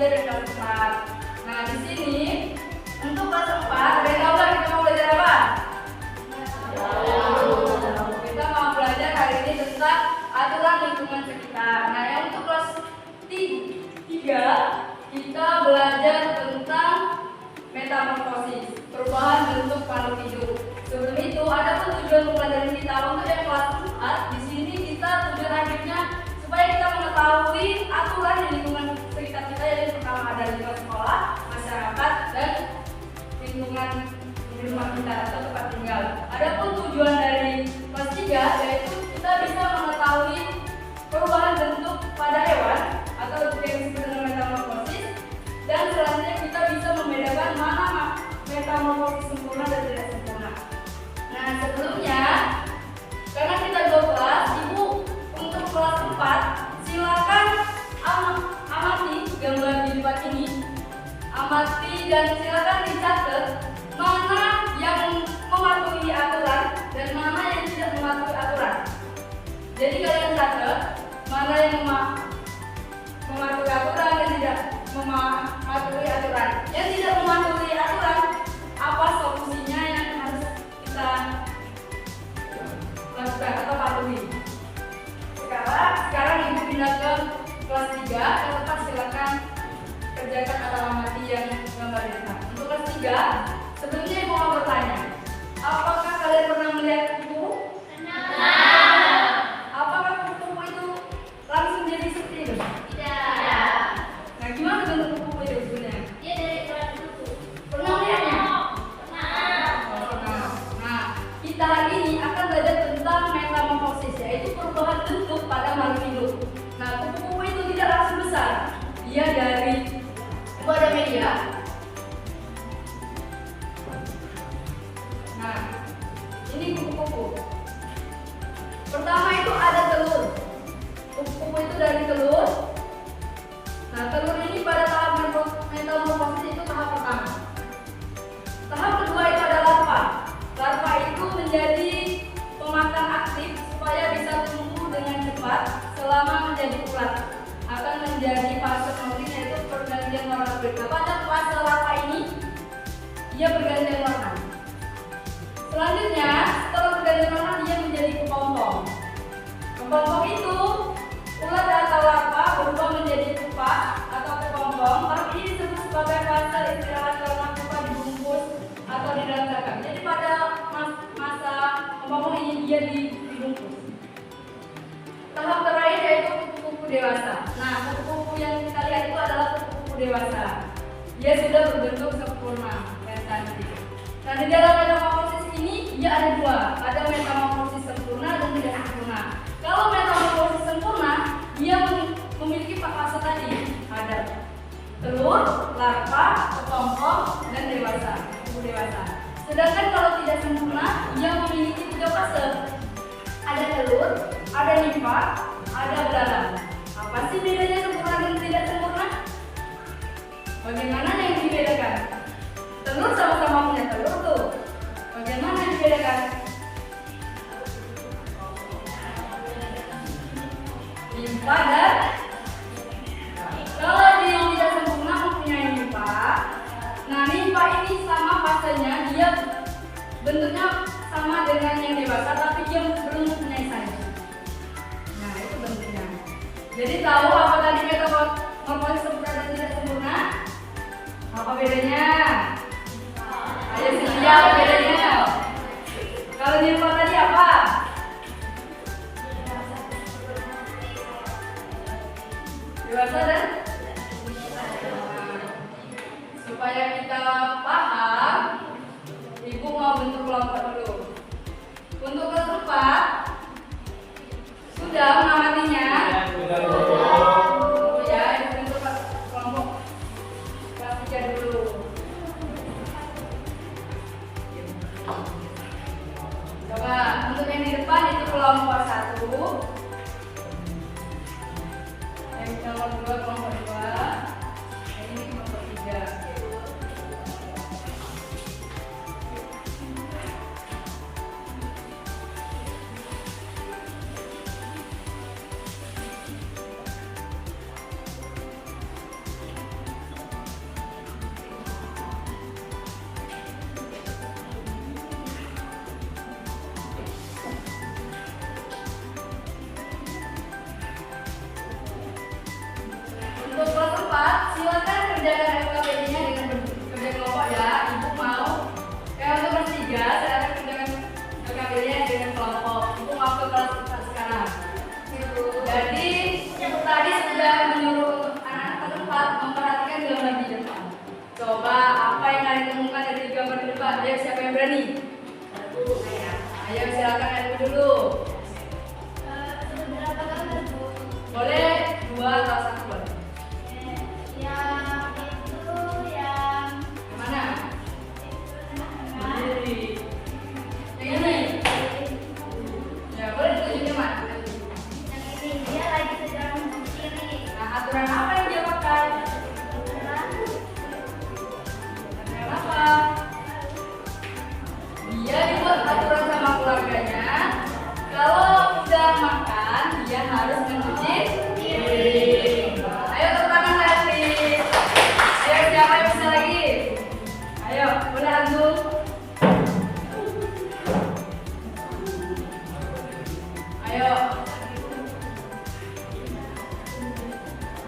3 dan kelas 4. Nah, di sini untuk kelas 4 ada yang tahu nggak kita mau belajar apa? Kita mau belajar hari ini tentang aturan lingkungan sekitar. Nah, yang untuk kelas 3 kita belajar tentang metamorfosis, perubahan bentuk makhluk hidup. Sebelum itu, ada pun tujuan pembelajaran kita untuk yang kelas 4. Di sini kita tujuan akhirnya supaya kita mengetahui aturan di lingkungan sekitar kita, yaitu pertama ada lingkungan sekolah, masyarakat, dan lingkungan di rumah kita atau tempat tinggal. Adapun tujuan dari kelas 3 yaitu kita bisa mengetahui perubahan bentuk pada hewan atau yang disebut dengan metamorfosis, dan selanjutnya kita bisa membedakan mana metamorfosis sempurna dan tidak sempurna. Nah, sebelumnya karena kita 2 kelas, Ibu untuk kelas 4 silakan amati gambar di depan ini. Amati dan silakan dicatat mana yang mematuhi aturan dan mana yang tidak mematuhi aturan. Jadi kalian catat mana yang mematuhi aturan dan tidak mematuhi aturan. Yang tidak mematuhi aturan, apa solusinya yang harus kita lakukan atau patuhi. Sekarang Ibu pindah ke kelas 3, tetap silakan kerjakan atau amati yang gambar di depan. Untuk kelas 3, sebelumnya Ibu mau bertanya, apakah kalian pernah melihat kupu? Pernah. Apakah kupu itu langsung jadi seperti itu? Tidak. Nah, gimana bentuk kupu itu sebenarnya? Dia dari ukuran kuku. Pernah melihatnya? Pernah. Pernah. Nah, kita hari ini akan belajar tentang metamorfosis, yaitu perubahan bentuk pada makhluk hidup. Nah, kupu-kupu itu tidak langsung besar. Dia dari ada media. Nah, ini kupu-kupu. Pertama itu ada telur. Kupu-kupu itu dari telur. Nah, telur ini pada tahap metamorfosis itu tahap pertama. Tahap kedua itu ada larva. Larva itu menjadi pemakan aktif supaya bisa tumbuh dengan cepat selama menjadi ulat. Akan menjadi fase kemudian yaitu pergantian warna kulit. Nah, pada fase larva ini dia bergantian warna. Selanjutnya, setelah bergantian warna dia menjadi kepompong. Kepompong itu ulat atau larva berubah menjadi pupa atau kepompong. Tapi ini disebut sebagai fase istirahat karena pupa dibungkus atau di dalam cangkang. Jadi pada masa kepompong ini dia dibungkus. Tahap terakhir yaitu kupu-kupu dewasa. Nah, kupu-kupu yang kita lihat itu adalah kupu-kupu dewasa. Dia sudah berbentuk sempurna dan cantik. Nah, di dalam metamorfosis ini dia ada 2. Ada metamorfosis sempurna dan tidak sempurna. Kalau metamorfosis sempurna, dia memiliki 4 fase tadi. Ada telur, larva, kepompong, dan dewasa. Kupu dewasa. Sedangkan kalau tidak sempurna, dia memiliki 3 fase. Ada telur, ada nimfa, ada belalang. Apa sih bedanya sempurna dan tidak sempurna? Bagaimana yang dibedakan? Telur sama-sama punya telur tuh. Bagaimana yang dibedakan? Nimfa dan kalau dia yang tidak sempurna mempunyai nimfa. Nah, nimfa ini sama fasenya, dia bentuknya sama dengan yang dewasa, tapi dia belum mempunyai sayap. Nah, itu bentuknya. Jadi tahu apa tadi metamorfosis sempurna dan tidak sempurna? Apa bedanya? Ayo sih, apa bedanya? Kalau nimfa tadi apa? Dewasa dan? Supaya kita paham, Ibu mau bentuk kelompok dulu. Untuk kelas 4 sudah mengamatinya? Ya, itu bentuk kelompok kelas 3 dulu. Coba untuk yang di depan itu kelompok 1. Yang nomor 2 kelompok 2. Ini kelompok 3. Coba apa yang kalian temukan dari gambar di depan? Ayo siapa yang berani? Ayo silakan adu dulu. Seberapa gambar, Bu? Boleh 2 atau 1 boleh. Yang itu yang Mana? tengah-tengah. Yang ini. Ya boleh ditunjukin Mas. Yang ini dia lagi sedang kiri. Nah, aturan apa yang dia pakai? Kenapa? Dia dibuat aturan sama keluarganya. Kalau udah makan, dia harus mencuci piring. Ayo tepuk tangan lagi. Ayo siapa yang bisa lagi? Ayo, boleh Antum. Ayo.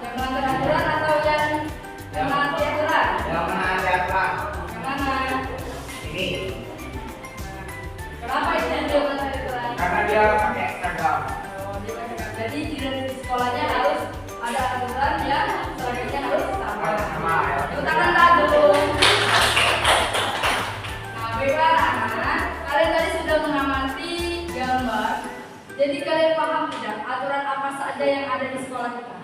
Yang melanggar aturan atau yang menaati aturan? Yang mana siapa? Yang mana? Ini. Kenapa itu yang dia melanggar aturan? Karena dia pakai seragam. Oh, dia pakai. Jadi di sekolahnya harus ada aturan yang seragamnya harus sama. Sama ya. Tepuk tangan dulu. Nah, baiklah anak-anak, kalian tadi sudah mengamati gambar. Jadi kalian paham tidak aturan apa saja yang ada di sekolah kita?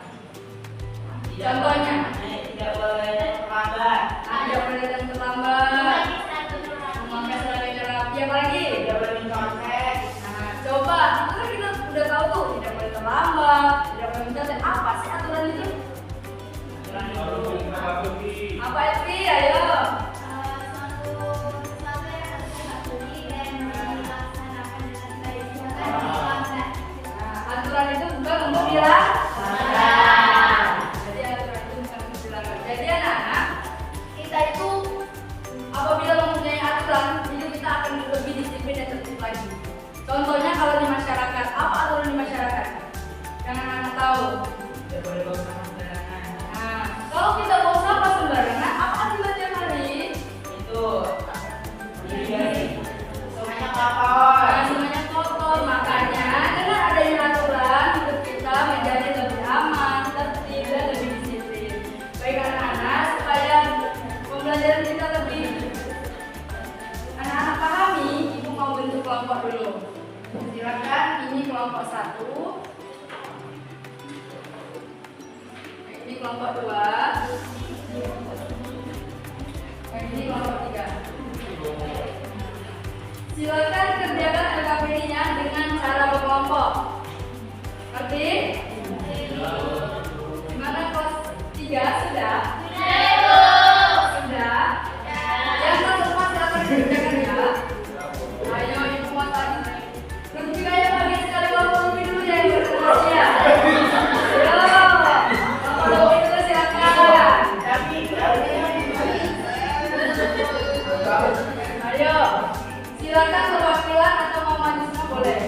Contohnya, Tidak boleh terlambat. tidak boleh datang terlambat, Lagi satu orang. memakai seragam rapi, apa lagi? Tidak boleh mencontek. Nah, coba, itu kan kita udah tahu tuh, tidak boleh terlambat, tidak boleh mencatat. Apa sih aturan itu? Apa itu? Ayo. Satu yang harus dipatuhi dan dilaksanakan dengan baik. Bukan dilanggar. Nah, aturan itu bukan untuk dilanggar. Jadi aturan itu bukan untuk dilanggar. Jadi anak-anak, kita itu apabila mempunyai aturan, hidup kita akan lebih disiplin dan tertib lagi. Contohnya kalau di masyarakat, apa aturan di masyarakat? Yang anak-anak tahu. Tidak boleh buang sampah sembarangan. Nah, kalau kita buang sampah sembarangan, apa akibat tiap hari? Itu. Semuanya Nah, kotor. semuanya kotor, makanya dengan adanya aturan hidup kita menjadi lebih aman, tertib, dan lebih disiplin. Baik anak-anak, supaya pembelajaran kita lebih anak-anak pahami, ibu mau bentuk kelompok dulu. Silakan, ini kelompok 1, ini kelompok 2, yang ini kelompok 3. Silakan kerjakan LKPD-nya dengan cara berkelompok. Ngerti? Gimana kelas 3 sudah? Sudah? Yang kelas 4 silakan dikerjakan ya. Ayo ibu mau tadi. Lebih kayak pagi sekali waktu lebih dulu ya ibu kelas ya. Ayo. Kalau itu silakan. Ayo. Silakan perwakilan atau mau maju semua boleh.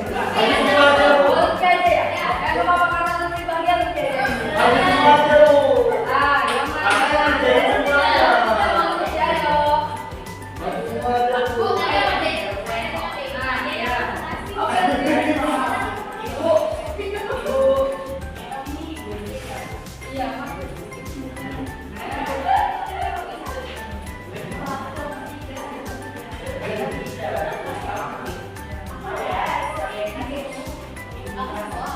Oke aja ya. Yang bapak kanan lebih bahagia lebih aja. Ah, yang mana? Ayo. Nah, ya. Oke. Ibu. Iya, Mas.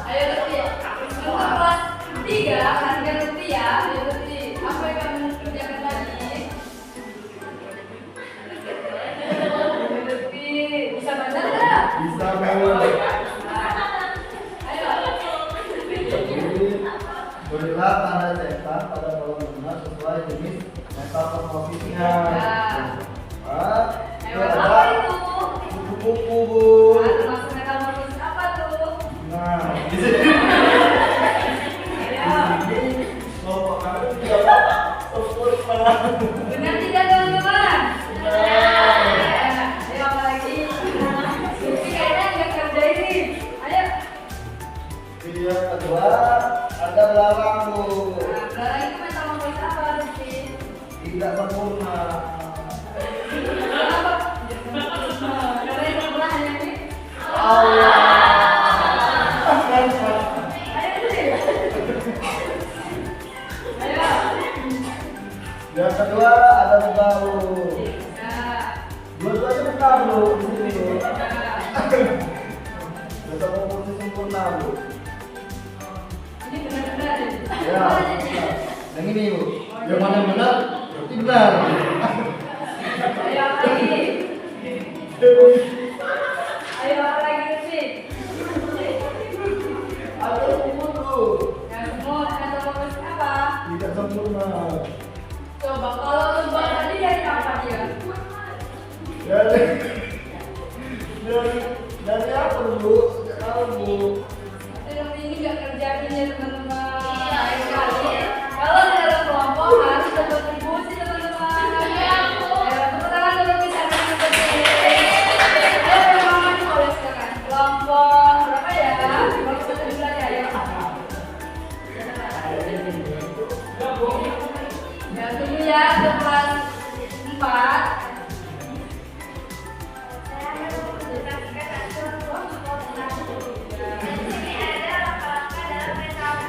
Ayo Lutfi, untuk kelas 3, harga Lutfi ya. Ayo Lutfi, apa yang kamu kerjakan tadi? Lutfi, bisa baca nggak? Bisa banget. Ayo. Berilah tanda cetak pada kolom benar sesuai jenis metal komposisinya. Ayo, apa itu? Kupu-kupu, Bu. Nah, termasuk metamorfosis apa tuh? Nah, di sini Ayo. kelompok kami juga terus malah. Benar tidak teman-teman? Ya, ayo apa lagi? Lutfi kayaknya nggak kerja ini. Ayo. Video kedua ada belarang, Bu. Nah, belarang itu metamorfosis apa Lutfi? Tidak sempurna. Kenapa? Karena yang sempurna hanya ini. Allah. Ayo Lutfi. Ayo. Yang kedua ada tahu. Nah, Dua-duanya benar bro. Di sini bro. nah. Bisa komposisi sempurna bro. Ini benar-benar ya. Ya. Yang ini bro. Yang mana yang benar? Berarti benar. Ayo lagi. Ayo lagi sih. Ada umur bro. Yang semua kata bagus apa? Tidak sempurna. Coba kalau lubang tadi dari kapan ya? Dari apa bro? Tidak tahu bro. Film ini nggak kerjain ya teman-teman. Iya. Lain kali. Kalau di dalam kelompok harus berkontribusi teman-teman. Iya, Bu. Ayo tepuk tangan dulu bisa berkontribusi. Ayo pertama boleh sekarang. Kelompok berapa ya? Kelompok satu bulan ya. Ayo. Ya tunggu ya ke kelas 4. Di sini ada langkah-langkah dalam metode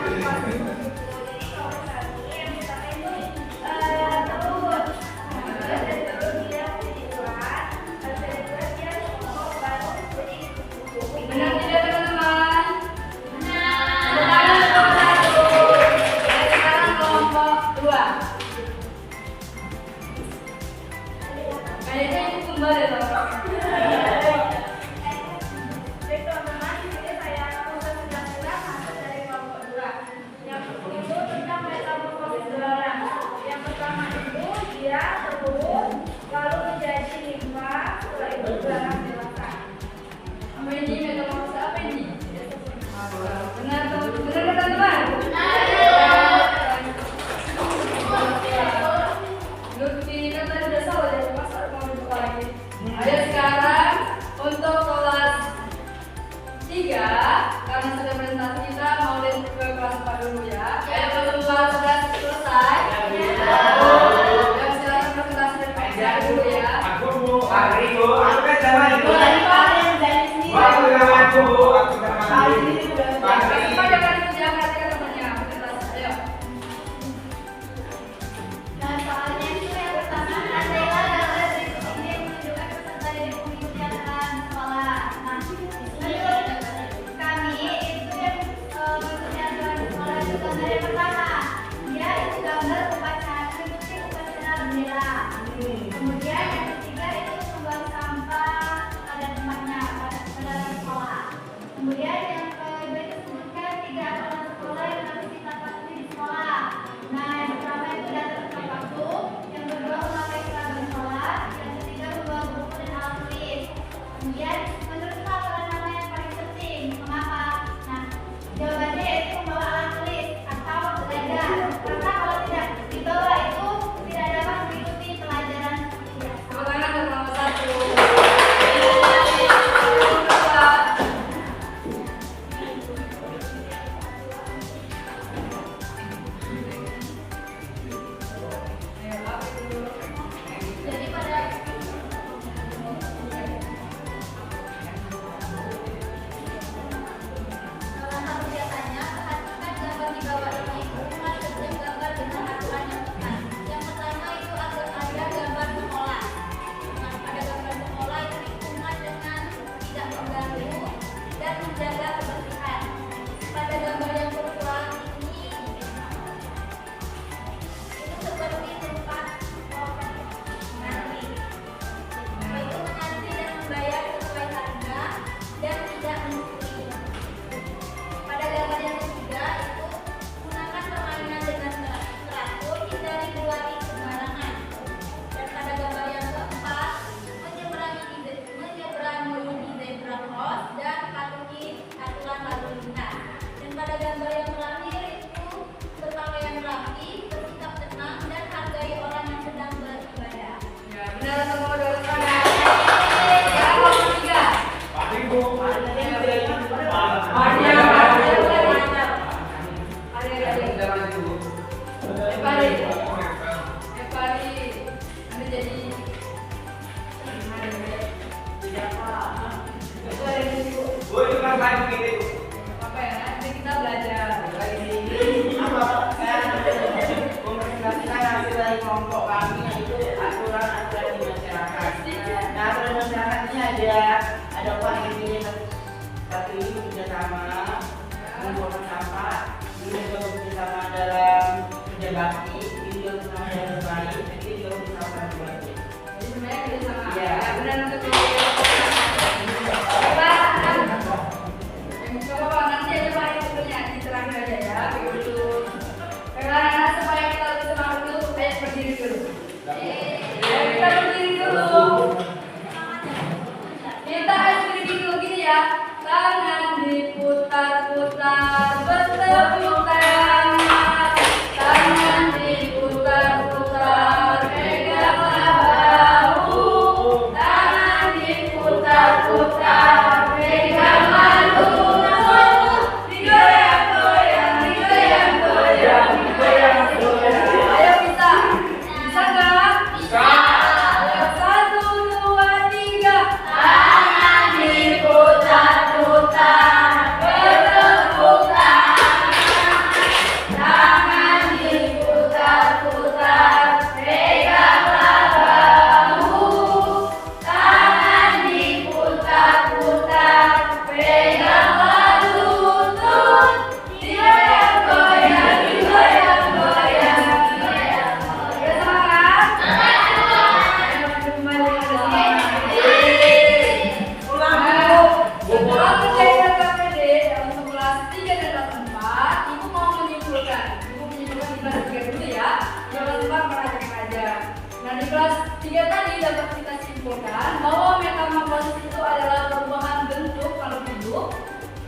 disimpulkan bahwa metamorfosis itu adalah perubahan bentuk makhluk hidup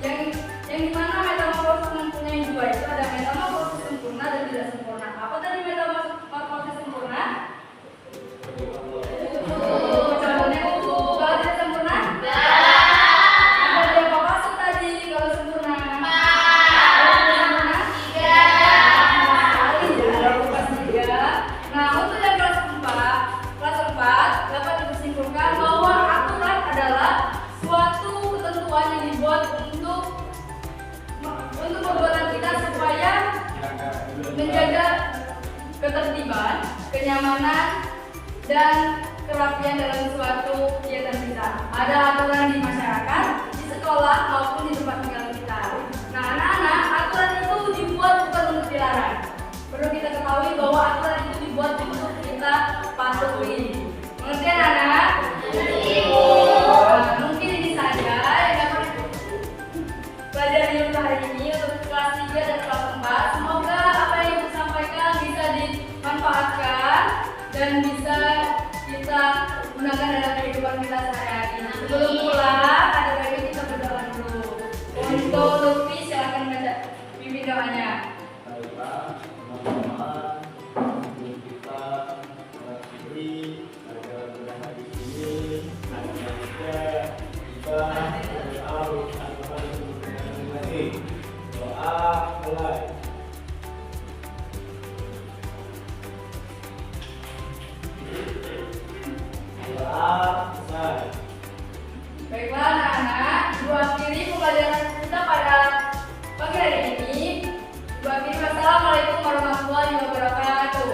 yang dimana metamorfosis mempunyai dua, itu ada metamorfosis sempurna dan tidak sempurna. Apa tadi metamorfosis sempurna? Contohnya kalau tidak sempurna? Apa dia masuk tadi kalau sempurna? Kalau tidak sempurna? Nah, untuk yang kelas 4 dapat disimpulkan bahwa aturan adalah suatu ketentuan yang dibuat untuk perbuatan kita supaya menjaga ketertiban, kenyamanan, dan kerapian dalam suatu kegiatan kita. Ada aturan di masyarakat, di sekolah, maupun di tempat tinggal kita. Nah, anak-anak, aturan itu dibuat bukan untuk dilarang. Perlu kita ketahui bahwa aturan itu dibuat untuk kita patuhi. Mengerti anak-anak? Nah, mungkin ini saja yang dapat pelajari untuk hari ini untuk kelas 3 dan kelas 4. Semoga apa yang saya sampaikan bisa dimanfaatkan dan bisa kita gunakan dalam kehidupan kita sehari-hari. Sebelum pulang, ada baiknya kita berdoa dulu. Untuk Lutfi, silakan baca pimpin doanya. Baiklah, teman-teman, sebelum kita mengakhiri pelajaran di sini, selanjutnya kita harus lagi doa mulai. Doa selesai. Baiklah anak-anak, ibu akhiri pembelajaran kita pada pagi hari ini. Ibu akhiri, wassalamualaikum warahmatullahi wabarakatuh.